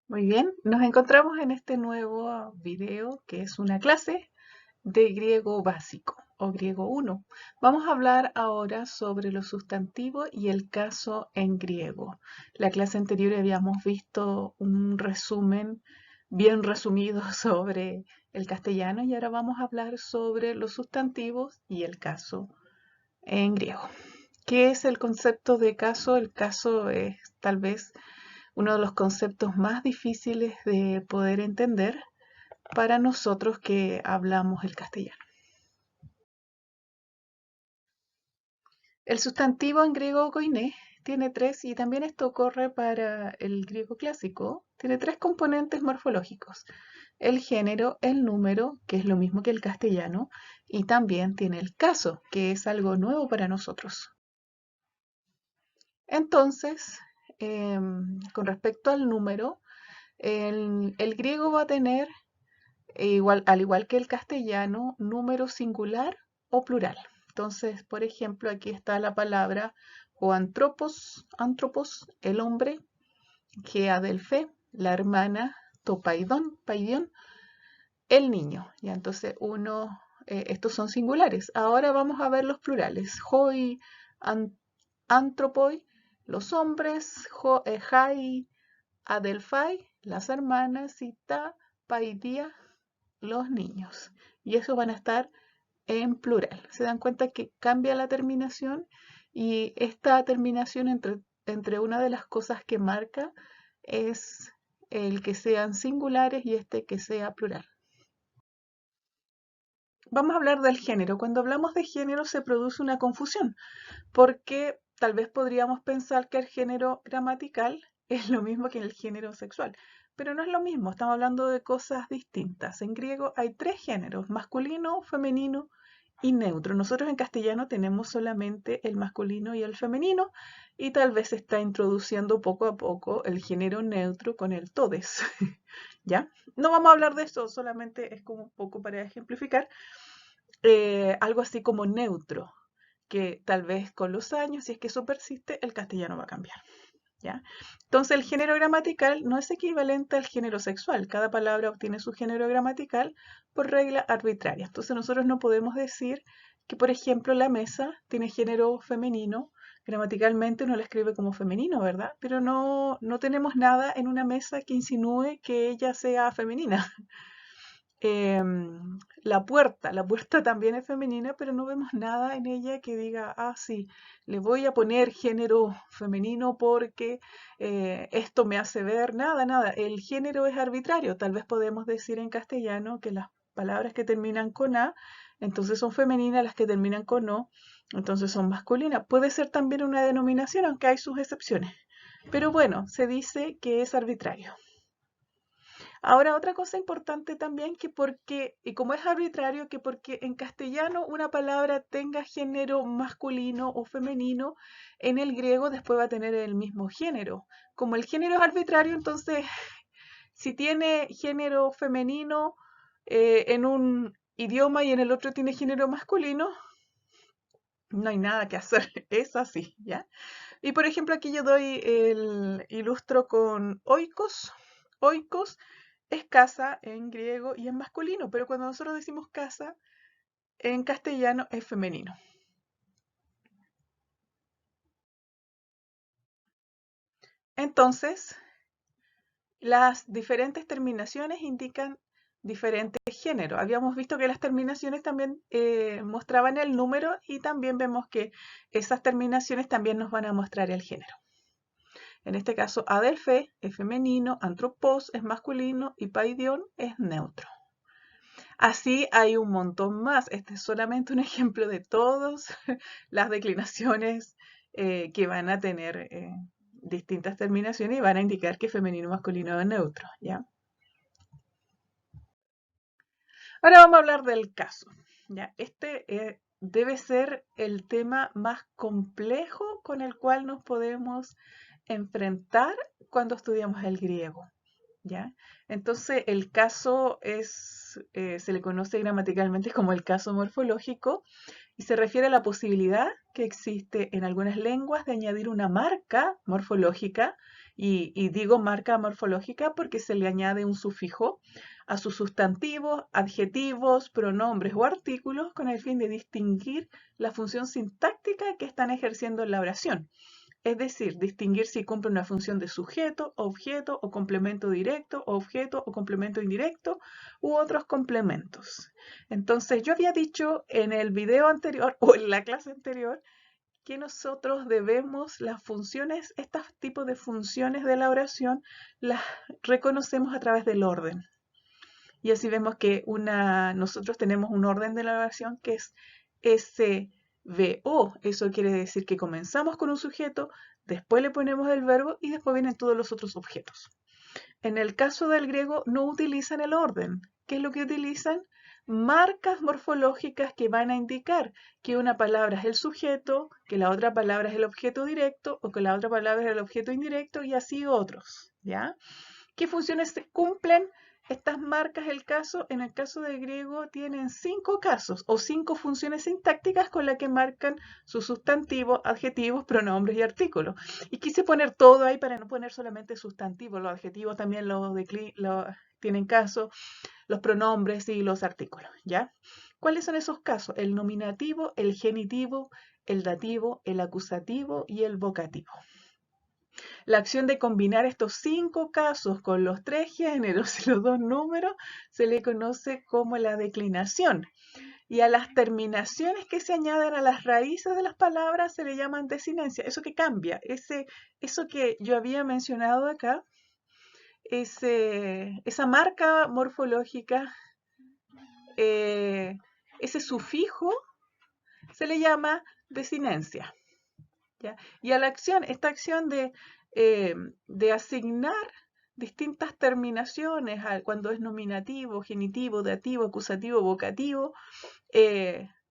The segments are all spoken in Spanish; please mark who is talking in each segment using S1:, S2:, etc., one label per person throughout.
S1: Muy bien, nos encontramos en este nuevo video que es una clase de griego básico o griego 1. Vamos a hablar ahora sobre los sustantivos y el caso en griego. La clase anterior habíamos visto un resumen bien resumido sobre el castellano y ahora vamos a hablar sobre los sustantivos y el caso en griego. ¿Qué es el concepto de caso? El caso es tal vez uno de los conceptos más difíciles de poder entender para nosotros que hablamos el castellano. El sustantivo en griego koiné tiene tres, y también esto ocurre para el griego clásico, tiene tres componentes morfológicos: el género, el número, que es lo mismo que el castellano, y también tiene el caso, que es algo nuevo para nosotros. Entonces, con respecto al número, el griego va a tener al igual que el castellano, número singular o plural. Entonces, por ejemplo, aquí está la palabra o antropos, el hombre, geadelfe, la hermana, paidión, el niño. Ya, entonces estos son singulares. Ahora vamos a ver los plurales. Hoi, antropoi, los hombres, jai, adelfai, las hermanas, y ta, paidia, los niños. Y eso van a estar en plural. Se dan cuenta que cambia la terminación, y esta terminación entre una de las cosas que marca es el que sean singulares y este que sea plural. Vamos a hablar del género. Cuando hablamos de género se produce una confusión, porque tal vez podríamos pensar que el género gramatical es lo mismo que el género sexual, pero no es lo mismo, estamos hablando de cosas distintas. En griego hay tres géneros: masculino, femenino y neutro. Nosotros en castellano tenemos solamente el masculino y el femenino, y tal vez se está introduciendo poco a poco el género neutro con el todes. ¿Ya? No vamos a hablar de eso, solamente es como un poco para ejemplificar. Algo así como neutro, que tal vez con los años, si es que eso persiste, el castellano va a cambiar. ¿Ya? Entonces el género gramatical no es equivalente al género sexual. Cada palabra obtiene su género gramatical por regla arbitraria. Entonces nosotros no podemos decir que, por ejemplo, la mesa tiene género femenino. Gramaticalmente uno la escribe como femenino, ¿verdad? Pero no tenemos nada en una mesa que insinúe que ella sea femenina. La puerta también es femenina, pero no vemos nada en ella que diga, ah, sí, le voy a poner género femenino porque esto me hace ver. Nada, nada. El género es arbitrario. Tal vez podemos decir en castellano que las palabras que terminan con A, entonces son femeninas; las que terminan con O, entonces son masculinas. Puede ser también una denominación, aunque hay sus excepciones. Pero bueno, se dice que es arbitrario. Ahora, otra cosa importante también, y como es arbitrario, que porque en castellano una palabra tenga género masculino o femenino, en el griego después va a tener el mismo género. Como el género es arbitrario, entonces si tiene género femenino en un idioma y en el otro tiene género masculino, no hay nada que hacer, es así, ¿ya? Y por ejemplo, aquí yo ilustro con oikos. Oikos es casa en griego y en masculino, pero cuando nosotros decimos casa en castellano es femenino. Entonces, las diferentes terminaciones indican diferentes géneros. Habíamos visto que las terminaciones también mostraban el número, y también vemos que esas terminaciones también nos van a mostrar el género. En este caso, adelfe es femenino, antropos es masculino y paidión es neutro. Así hay un montón más. Este es solamente un ejemplo de todas las declinaciones que van a tener distintas terminaciones y van a indicar que femenino, masculino es neutro, ¿ya? Ahora vamos a hablar del caso, ¿ya? Este debe ser el tema más complejo con el cual nos podemos enfrentar cuando estudiamos el griego, ¿ya? Entonces, el caso se le conoce gramaticalmente como el caso morfológico, y se refiere a la posibilidad que existe en algunas lenguas de añadir una marca morfológica Y digo marca morfológica porque se le añade un sufijo a sus sustantivos, adjetivos, pronombres o artículos con el fin de distinguir la función sintáctica que están ejerciendo en la oración. Es decir, distinguir si cumple una función de sujeto, objeto o complemento directo, objeto o complemento indirecto u otros complementos. Entonces, yo había dicho en el video anterior o en la clase anterior que nosotros debemos las funciones, estos tipos de funciones de la oración, las reconocemos a través del orden. Y así vemos que nosotros tenemos un orden de la oración que es SVO. Eso quiere decir que comenzamos con un sujeto, después le ponemos el verbo y después vienen todos los otros objetos. En el caso del griego no utilizan el orden. ¿Qué es lo que utilizan? Marcas morfológicas que van a indicar que una palabra es el sujeto, que la otra palabra es el objeto directo o que la otra palabra es el objeto indirecto y así otros, ¿ya? ¿Qué funciones se cumplen estas marcas? En el caso del griego tienen 5 casos o 5 funciones sintácticas con las que marcan sus sustantivos, adjetivos, pronombres y artículos. Y quise poner todo ahí para no poner solamente sustantivos, los adjetivos también tienen caso, los pronombres y los artículos, ¿ya? ¿Cuáles son esos casos? El nominativo, el genitivo, el dativo, el acusativo y el vocativo. La acción de combinar estos 5 casos con los 3 géneros y los 2 números se le conoce como la declinación. Y a las terminaciones que se añaden a las raíces de las palabras se le llaman desinencia. Eso que cambia, eso que yo había mencionado acá, esa marca morfológica, ese sufijo, se le llama desinencia, ¿ya? Y a esta acción de asignar distintas terminaciones cuando es nominativo, genitivo, dativo, acusativo, vocativo,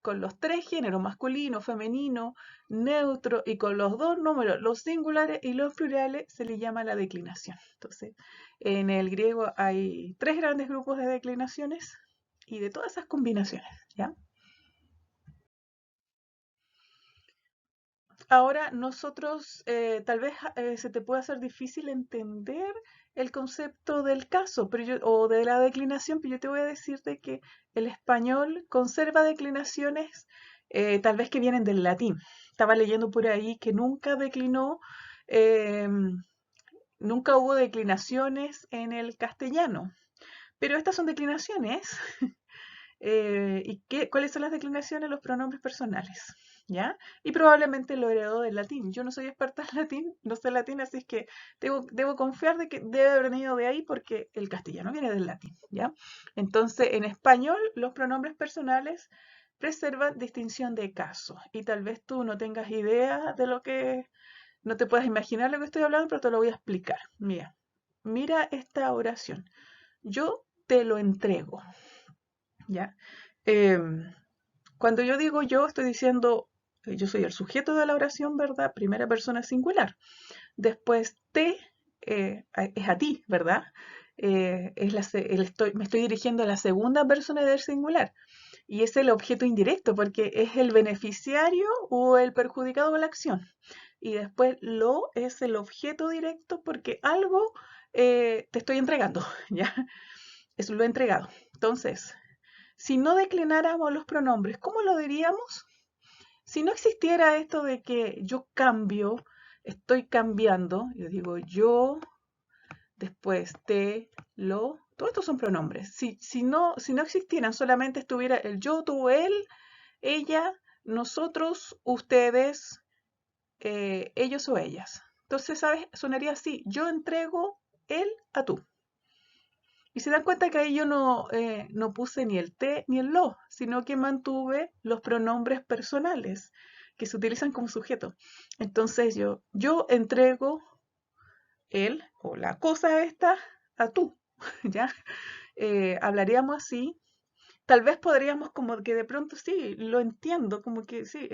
S1: con los 3 géneros, masculino, femenino, neutro, y con los 2 números, los singulares y los plurales, se le llama la declinación. Entonces, en el griego hay 3 grandes grupos de declinaciones y de todas esas combinaciones, ¿ya? Ahora nosotros, tal vez se te pueda hacer difícil entender el concepto del caso o de la declinación, pero yo te voy a decir de que el español conserva declinaciones tal vez que vienen del latín. Estaba leyendo por ahí que eh, nunca hubo declinaciones en el castellano, pero estas son declinaciones. ¿Cuáles son las declinaciones? Los pronombres personales, ¿ya? Y probablemente lo heredó del latín. Yo no soy experta en latín, no sé latín, así es que debo confiar de que debe haber venido de ahí porque el castellano viene del latín, ¿ya? Entonces, en español, los pronombres personales preservan distinción de caso. Y tal vez tú no tengas idea de no te puedas imaginar lo que estoy hablando, pero te lo voy a explicar. Mira esta oración. Yo te lo entrego, ¿ya? Em, Cuando yo digo yo, estoy diciendo, yo soy el sujeto de la oración, ¿verdad? Primera persona singular. Después es a ti, ¿verdad? Me estoy dirigiendo a la segunda persona del singular. Y es el objeto indirecto, porque es el beneficiario o el perjudicado de la acción. Y después lo es el objeto directo porque algo te estoy entregando, ¿ya? Eso lo he entregado. Entonces, si no declináramos los pronombres, ¿cómo lo diríamos? Si no existiera esto de que yo cambio, estoy cambiando, yo digo yo, después te, todos estos son pronombres. Si no existieran, solamente estuviera el yo, tú, él, ella, nosotros, ustedes, ellos o ellas. Entonces, ¿sabes? Sonaría así, yo entrego él a tú. Y se dan cuenta que ahí yo no puse ni el te ni el lo, sino que mantuve los pronombres personales que se utilizan como sujeto. Entonces yo entrego él o la cosa esta a tú, ¿ya? Hablaríamos así. Tal vez podríamos como que de pronto sí, lo entiendo, como que sí,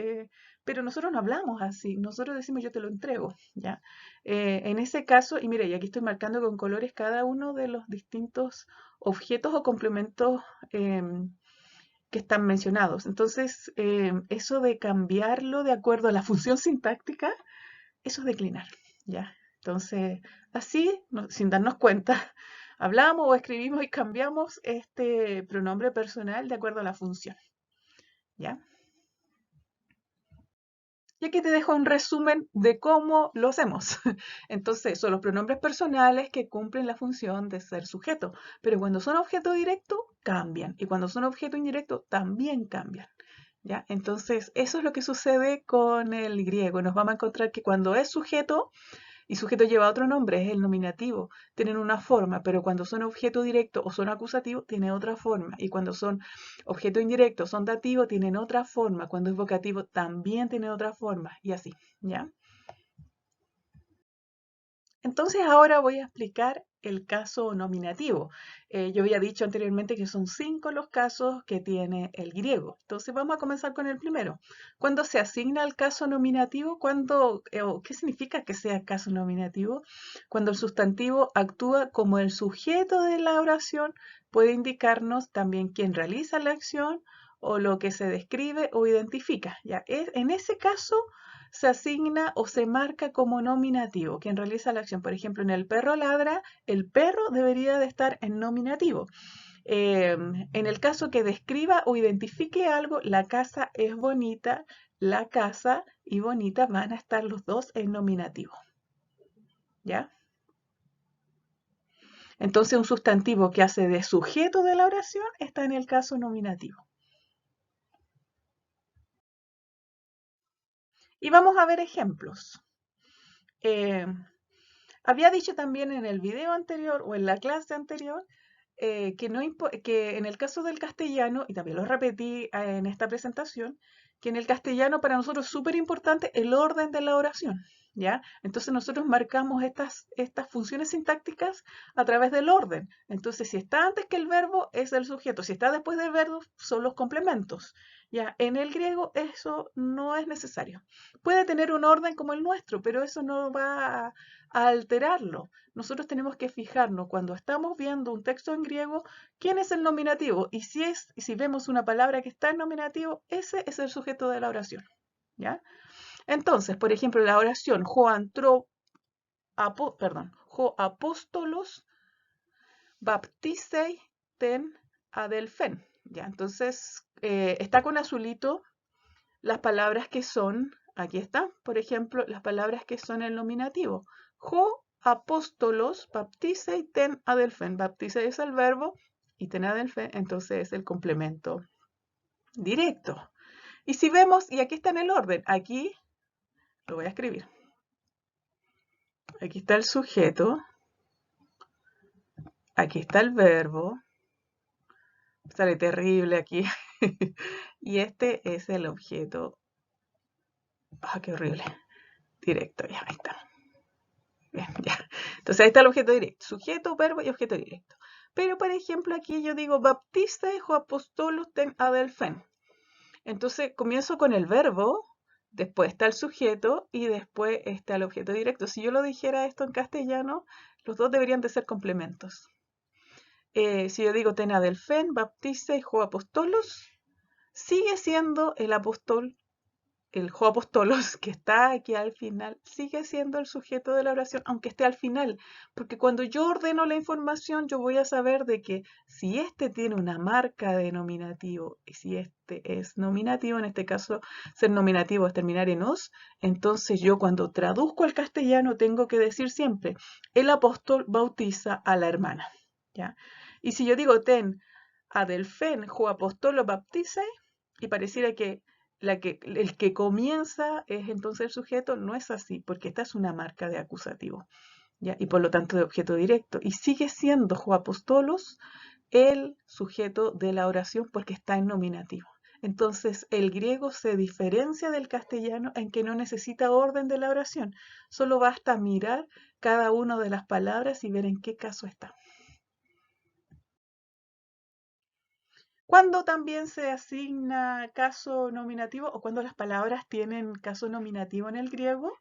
S1: pero nosotros no hablamos así, nosotros decimos yo te lo entrego, ¿ya? En ese caso, y mire, y aquí estoy marcando con colores cada uno de los distintos objetos o complementos que están mencionados. Entonces, eso de cambiarlo de acuerdo a la función sintáctica, eso es declinar, ¿ya? Entonces, así, sin darnos cuenta, hablamos o escribimos y cambiamos este pronombre personal de acuerdo a la función. ¿Ya? Y aquí te dejo un resumen de cómo lo hacemos. Entonces, son los pronombres personales que cumplen la función de ser sujeto, pero cuando son objeto directo, cambian. Y cuando son objeto indirecto, también cambian. ¿Ya? Entonces, eso es lo que sucede con el griego. Nos vamos a encontrar que cuando es sujeto, y sujeto lleva otro nombre, es el nominativo, tienen una forma, pero cuando son objeto directo o son acusativo, tiene otra forma. Y cuando son objeto indirecto, son dativo, tienen otra forma. Cuando es vocativo, también tiene otra forma. Y así, ¿ya? Entonces ahora voy a explicar el caso nominativo. Yo había dicho anteriormente que son 5 los casos que tiene el griego. Entonces vamos a comenzar con el primero. ¿Cuándo se asigna el caso nominativo? ¿Qué significa que sea caso nominativo? Cuando el sustantivo actúa como el sujeto de la oración, puede indicarnos también quién realiza la acción o lo que se describe o identifica. ¿Ya? En ese caso se asigna o se marca como nominativo quien realiza la acción. Por ejemplo, en el perro ladra, el perro debería de estar en nominativo. En el caso que describa o identifique algo, la casa es bonita, la casa y bonita van a estar los dos en nominativo. ¿Ya? Entonces un sustantivo que hace de sujeto de la oración está en el caso nominativo. Y vamos a ver ejemplos. Eh, Había dicho también en el video anterior o en la clase anterior que en el caso del castellano, y también lo repetí en esta presentación, que en el castellano para nosotros es súper importante el orden de la oración, ¿ya? Entonces nosotros marcamos estas funciones sintácticas a través del orden. Entonces, si está antes que el verbo, es el sujeto. Si está después del verbo, son los complementos, ¿ya? En el griego eso no es necesario. Puede tener un orden como el nuestro, pero eso no va a alterarlo. Nosotros tenemos que fijarnos cuando estamos viendo un texto en griego, quién es el nominativo y si vemos una palabra que está en nominativo, ese es el sujeto de la oración, ¿ya? Entonces, por ejemplo, la oración ho apóstolos baptisei ten adelfen, ¿ya? Entonces, está con azulito las palabras que son, aquí está, por ejemplo, las palabras que son el nominativo. Ho apóstolos baptisei ten adelfen. Baptisei es el verbo y ten adelfen, entonces es el complemento directo. Y si vemos, y aquí está en el orden, aquí lo voy a escribir. Aquí está el sujeto, aquí está el verbo, sale terrible aquí, y este es el objeto. ¡Ah, qué horrible! Directo, ya, ahí está. Bien, ya. Entonces ahí está el objeto directo, sujeto, verbo y objeto directo. Pero por ejemplo aquí yo digo baptista o apostolos ten adelfen. Entonces comienzo con el verbo, después está el sujeto y después está el objeto directo. Si yo lo dijera esto en castellano, los dos deberían de ser complementos. Si yo digo ten adelfen, baptista o apostolos, sigue siendo el apóstol, el ho apostolos que está aquí al final, sigue siendo el sujeto de la oración, aunque esté al final, porque cuando yo ordeno la información, yo voy a saber de que si este tiene una marca de nominativo y si este es nominativo, en este caso ser nominativo es terminar en os, entonces yo cuando traduzco al castellano tengo que decir siempre, el apóstol bautiza a la hermana, ¿ya? Y si yo digo ten adelfen ho apostolo baptice, y pareciera que el que comienza es entonces el sujeto, no es así, porque esta es una marca de acusativo, ¿ya? Y por lo tanto de objeto directo. Y sigue siendo ho apostolos el sujeto de la oración porque está en nominativo. Entonces el griego se diferencia del castellano en que no necesita orden de la oración, solo basta mirar cada una de las palabras y ver en qué caso está. Cuando también se asigna caso nominativo o cuando las palabras tienen caso nominativo en el griego,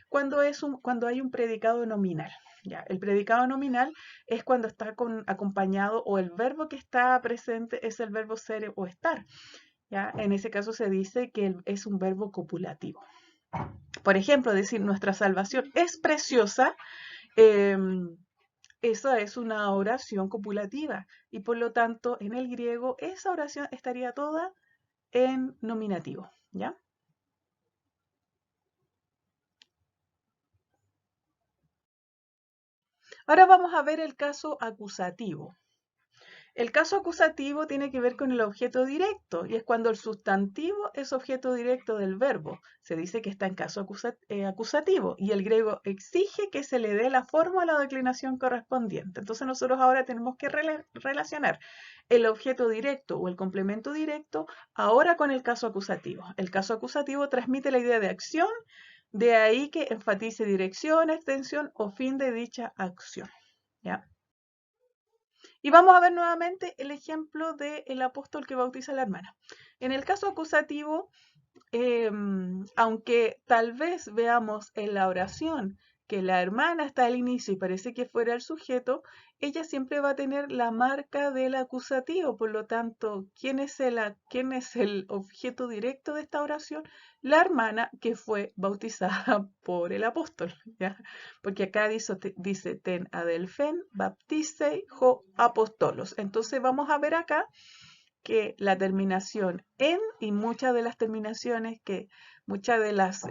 S1: cuando hay un predicado nominal. ¿Ya? El predicado nominal es cuando está acompañado o el verbo que está presente es el verbo ser o estar. ¿Ya? En ese caso se dice que es un verbo copulativo. Por ejemplo, decir nuestra salvación es preciosa, em, esa es una oración copulativa y por lo tanto en el griego esa oración estaría toda en nominativo, ¿ya? Ahora vamos a ver el caso acusativo. El caso acusativo tiene que ver con el objeto directo y es cuando el sustantivo es objeto directo del verbo. Se dice que está en caso acusativo y el griego exige que se le dé la forma o la declinación correspondiente. Entonces nosotros ahora tenemos que relacionar el objeto directo o el complemento directo ahora con el caso acusativo. El caso acusativo transmite la idea de acción, de ahí que enfatice dirección, extensión o fin de dicha acción. ¿Ya? Y vamos a ver nuevamente el ejemplo del apóstol que bautiza a la hermana. En el caso acusativo, aunque tal vez veamos en la oración que la hermana está al inicio y parece que fuera el sujeto, ella siempre va a tener la marca del acusativo. Por lo tanto, ¿quién es el objeto directo de esta oración? La hermana que fue bautizada por el apóstol, ¿ya? Porque acá dice ten adelfen baptisei ho apostolos. Entonces vamos a ver acá que la terminación en y muchas de las terminaciones muchas de las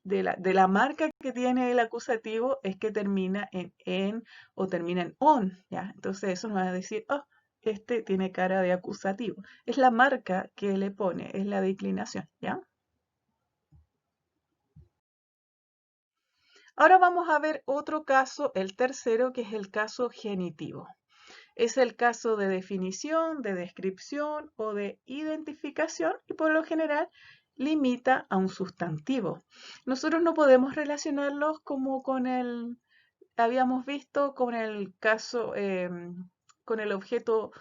S1: de la marca que tiene el acusativo es que termina en o termina en on, ¿ya? Entonces eso nos va a decir, oh, este tiene cara de acusativo. Es la marca que le pone, es la declinación, ¿ya? Ahora vamos a ver otro caso, el tercero, que es el caso genitivo. Es el caso de definición, de descripción o de identificación y por lo general limita a un sustantivo. Nosotros no podemos relacionarlos como habíamos visto con el caso, con el objeto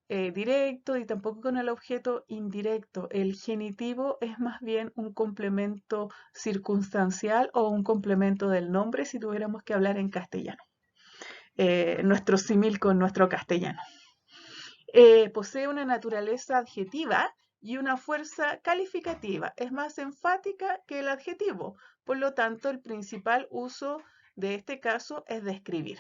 S1: directo y tampoco con el objeto indirecto. El genitivo es más bien un complemento circunstancial o un complemento del nombre si tuviéramos que hablar en castellano. Nuestro símil con nuestro castellano. Posee una naturaleza adjetiva y una fuerza calificativa. Es más enfática que el adjetivo. Por lo tanto, el principal uso de este caso es describir.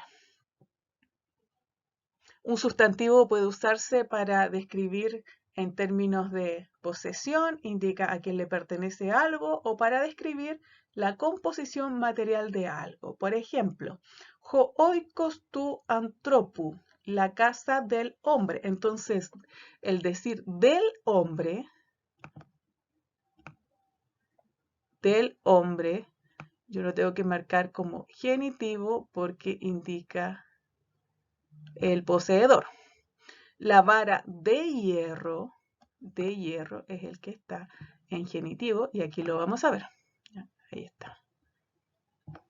S1: Un sustantivo puede usarse para describir en términos de posesión, indica a quién le pertenece algo, o para describir la composición material de algo. Por ejemplo, ho oikos tu anthropu, la casa del hombre. Entonces, el decir del hombre, yo lo tengo que marcar como genitivo porque indica el poseedor. La vara de hierro es el que está en genitivo y aquí lo vamos a ver. Ahí está.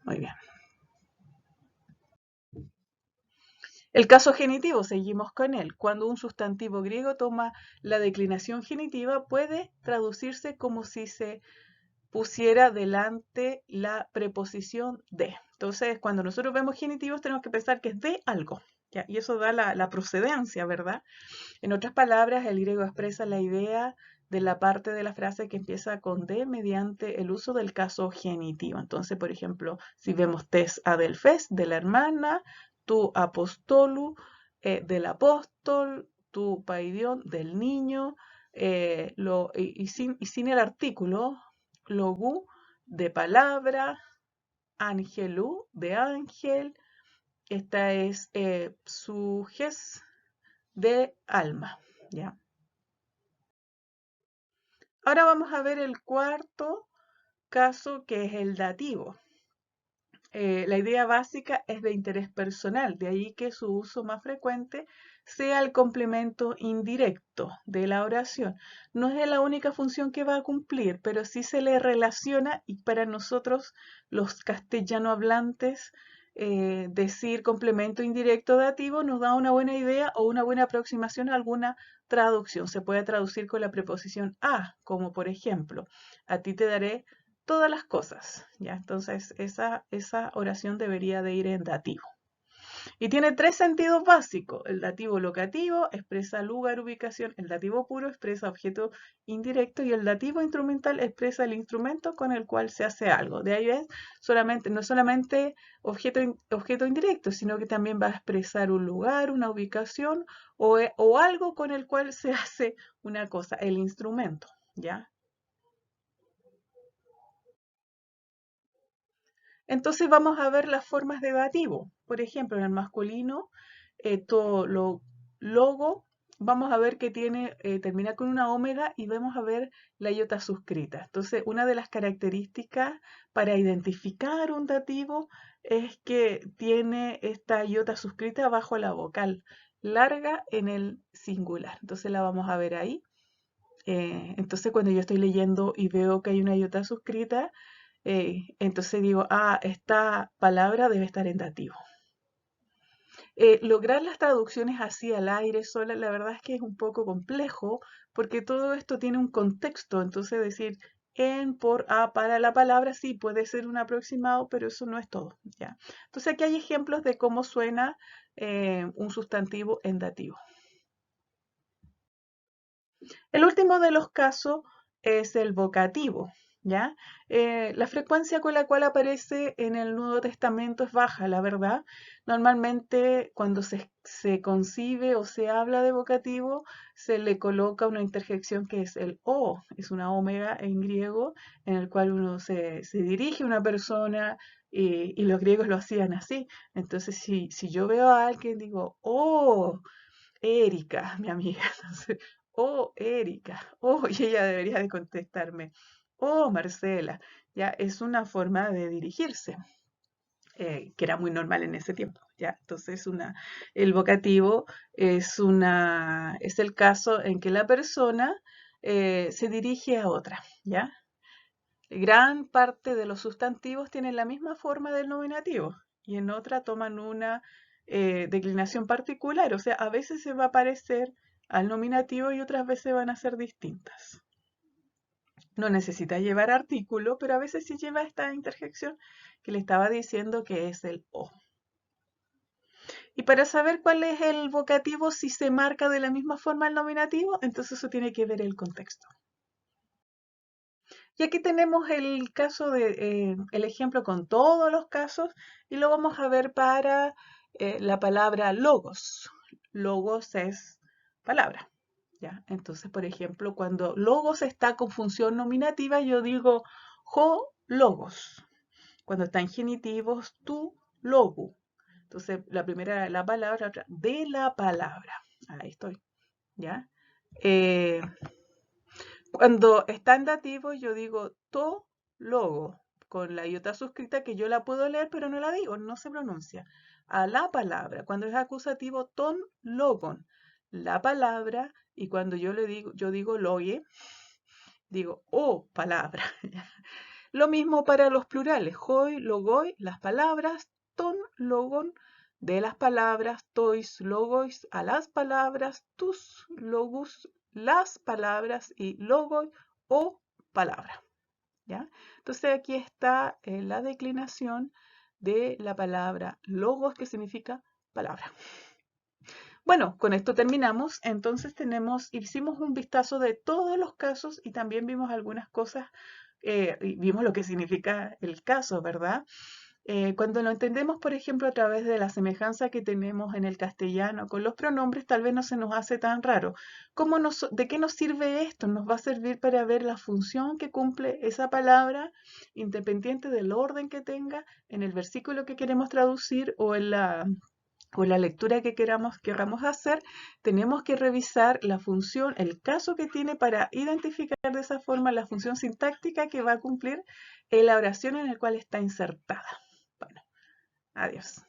S1: Muy bien. El caso genitivo, seguimos con él. Cuando un sustantivo griego toma la declinación genitiva, puede traducirse como si se pusiera delante la preposición de. Entonces, cuando nosotros vemos genitivos, tenemos que pensar que es de algo. ¿Ya? Y eso da la procedencia, ¿verdad? En otras palabras, el griego expresa la idea de la parte de la frase que empieza con de mediante el uso del caso genitivo. Entonces, por ejemplo, si vemos tes adelfes, de la hermana, tu apostolu, del apóstol, tu paidión, del niño, y sin el artículo, logu, de palabra, angelú, de ángel, esta es sujes, de alma, ¿ya? Ahora vamos a ver el cuarto caso, que es el dativo. La idea básica es de interés personal, de ahí que su uso más frecuente sea el complemento indirecto de la oración. No es la única función que va a cumplir, pero sí se le relaciona y para nosotros los castellano hablantes decir complemento indirecto dativo nos da una buena idea o una buena aproximación a alguna traducción. Se puede traducir con la preposición a, como por ejemplo, a ti te daré todas las cosas, ¿ya? Entonces esa oración debería de ir en dativo. Y tiene tres sentidos básicos. El dativo locativo expresa lugar, ubicación. El dativo puro expresa objeto indirecto. Y el dativo instrumental expresa el instrumento con el cual se hace algo. De ahí es solamente, no solamente objeto indirecto, sino que también va a expresar un lugar, una ubicación o algo con el cual se hace una cosa, el instrumento, ¿ya? Entonces vamos a ver las formas de dativo. Por ejemplo, en el masculino, todo lo logo, vamos a ver que tiene, termina con una ómega y vamos a ver la iota suscrita. Entonces, una de las características para identificar un dativo es que tiene esta iota suscrita bajo la vocal larga en el singular. Entonces la vamos a ver ahí. Entonces cuando yo estoy leyendo y veo que hay una iota suscrita, entonces digo, ah, esta palabra debe estar en dativo. Lograr las traducciones así al aire sola, la verdad es que es un poco complejo porque todo esto tiene un contexto, entonces decir en, por, a, para la palabra sí puede ser un aproximado, pero eso no es todo, ¿ya? Entonces aquí hay ejemplos de cómo suena un sustantivo en dativo. El último de los casos es el vocativo, ¿ya? La frecuencia con la cual aparece en el Nuevo Testamento es baja, la verdad. Normalmente cuando se concibe o se habla de vocativo, se le coloca una interjección que es el o, es una omega en griego, en el cual uno se dirige a una persona y los griegos lo hacían así. Entonces, si yo veo a alguien, digo, oh, Erika, mi amiga. Entonces, oh, Erika. Oh, y ella debería de contestarme. Oh, Marcela. Ya es una forma de dirigirse, que era muy normal en ese tiempo. Ya, entonces el vocativo es el caso en que la persona se dirige a otra. Ya, gran parte de los sustantivos tienen la misma forma del nominativo y en otra toman una declinación particular. O sea, a veces se va a parecer al nominativo y otras veces van a ser distintas. No necesita llevar artículo, pero a veces sí lleva esta interjección que le estaba diciendo que es el o. Y para saber cuál es el vocativo, si se marca de la misma forma el nominativo, entonces eso tiene que ver el contexto. Y aquí tenemos el caso el ejemplo con todos los casos y lo vamos a ver para la palabra logos. Logos es palabra, ¿ya? Entonces, por ejemplo, cuando logos está con función nominativa, yo digo jo logos. Cuando está en genitivos, tu logo. Entonces, la primera la palabra, la otra de la palabra. Ahí estoy, ¿ya? Eh, Cuando está en dativo, yo digo to logo, con la iota suscrita que yo la puedo leer, pero no la digo, no se pronuncia. A la palabra. Cuando es acusativo, ton logon, la palabra, y cuando yo digo loye, digo o palabra. Lo mismo para los plurales, hoy, logoi, las palabras, ton, logon, de las palabras, tois, logois, a las palabras, tus, logus, las palabras y logoi o palabra. ¿Ya? Entonces aquí está la declinación de la palabra logos, que significa palabra. Bueno, con esto terminamos. Entonces hicimos un vistazo de todos los casos y también vimos algunas cosas, y vimos lo que significa el caso, ¿verdad? Cuando lo entendemos, por ejemplo, a través de la semejanza que tenemos en el castellano con los pronombres, tal vez no se nos hace tan raro. ¿De qué nos sirve esto? Nos va a servir para ver la función que cumple esa palabra, independiente del orden que tenga en el versículo que queremos traducir o la lectura que queramos hacer. Tenemos que revisar la función, el caso que tiene para identificar de esa forma la función sintáctica que va a cumplir en la oración en la cual está insertada. Bueno, adiós.